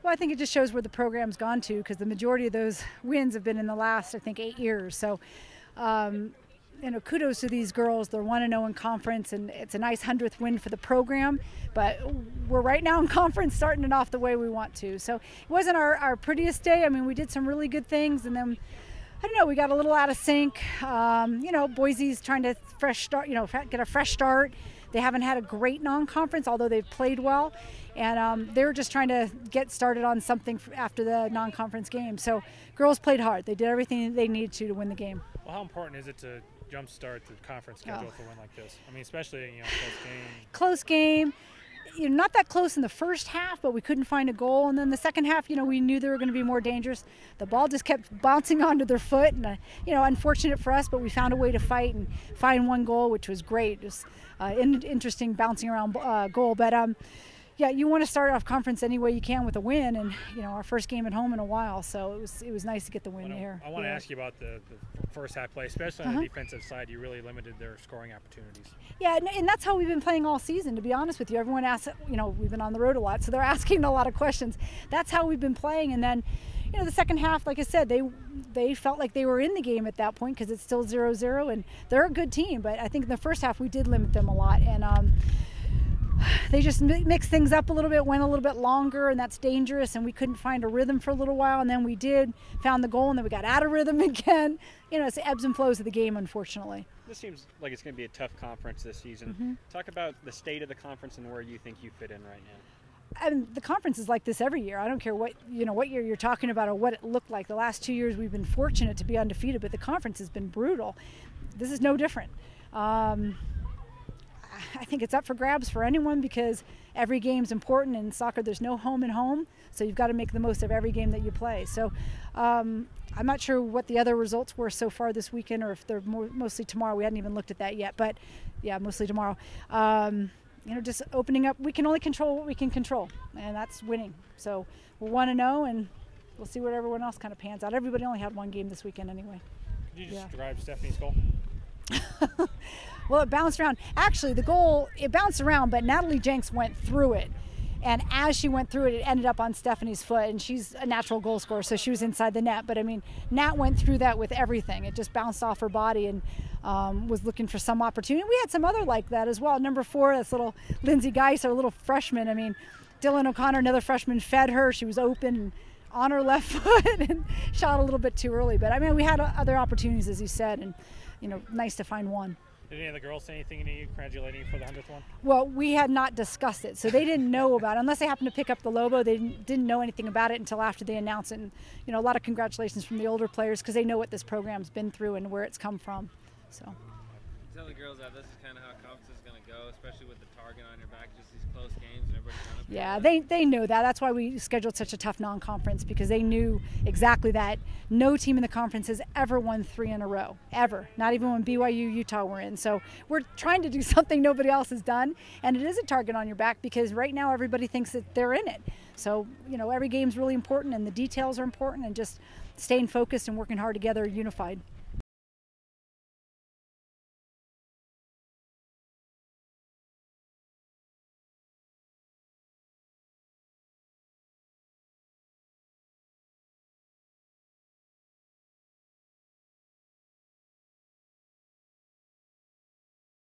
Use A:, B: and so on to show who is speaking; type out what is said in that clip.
A: Well, I think it just shows where the program's gone to, because the majority of those wins have been in the last, I think, 8 years. So, kudos to these girls. They're 1-0 in conference, and it's a nice 100th win for the program. But we're right now in conference starting it off the way we want to. So it wasn't our prettiest day. I mean, we did some really good things, and then, I don't know, we got a little out of sync. Boise's trying to get a fresh start. They haven't had a great non-conference, although they've played well. And they were just trying to get started on something after the non-conference game. So girls played hard. They did everything they needed to win the game.
B: Well, how important is it to jumpstart the conference schedule with a win like this? I mean, especially, close game.
A: Close game. Not that close in the first half, but we couldn't find a goal. And then the second half, we knew they were going to be more dangerous. The ball just kept bouncing onto their foot, and unfortunate for us, but we found a way to fight and find one goal, which was great. It was interesting bouncing around goal. But you want to start off conference any way you can with a win, and our first game at home in a while, so it was nice to get the win here.
B: I want to ask you about the first half play, especially on the defensive side. You really limited their scoring opportunities.
A: Yeah, and that's how we've been playing all season, to be honest with you. Everyone asks, we've been on the road a lot, so they're asking a lot of questions. That's how we've been playing, and then the second half, like I said, they felt like they were in the game at that point, because it's still 0-0, and they're a good team. But I think in the first half we did limit them a lot, and they just mixed things up a little bit, went a little bit longer, and that's dangerous, and we couldn't find a rhythm for a little while, and then we found the goal, and then we got out of rhythm again. It's the ebbs and flows of the game, unfortunately.
C: This seems like it's going to be a tough conference this season. Talk about the state of the conference and where you think you fit in right now.
A: And the conference is like this every year. I don't care what year you're talking about or what it looked like. The last 2 years we've been fortunate to be undefeated, but the conference has been brutal. This is no different. I think it's up for grabs for anyone, because every game's important. In soccer, there's no home and home, so you've got to make the most of every game that you play. So I'm not sure what the other results were so far this weekend, or if they're mostly tomorrow. We hadn't even looked at that yet, but yeah, mostly tomorrow. Just opening up, we can only control what we can control, and that's winning. So we're 1-0, and we'll see what everyone else kind of pans out. Everybody only had one game this weekend anyway.
B: Could you describe Stephanie's goal?
A: Well, it bounced around. Actually, the goal, it bounced around, but Natalie Jenks went through it. And as she went through it, it ended up on Stephanie's foot, and she's a natural goal scorer, so she was inside the net. But, I mean, Nat went through that with everything. It just bounced off her body and was looking for some opportunity. We had some other like that as well. Number 4, that's little Lindsay Geis, our little freshman. I mean, Dylan O'Connor, another freshman, fed her. She was open and on her left foot and shot a little bit too early. But, I mean, we had other opportunities, as you said, and, nice to find one.
B: Did any of the girls say anything to you, congratulating you for the 100th one?
A: Well, we had not discussed it, so they didn't know about it. Unless they happened to pick up the Lobo, they didn't know anything about it until after they announced it. And, a lot of congratulations from the older players, because they know what this program's been through and where it's come from. So.
D: Tell the girls that this is kind of how conference is going to go, especially with the target on your back, just these close games and everybody trying to.
A: Yeah, they know that. That's why we scheduled such a tough non-conference, because they knew exactly that. No team in the conference has ever won 3 in a row, ever. Not even when BYU, Utah were in. So we're trying to do something nobody else has done, and it is a target on your back, because right now everybody thinks that they're in it. So, every game's really important, and the details are important, and just staying focused and working hard together, unified.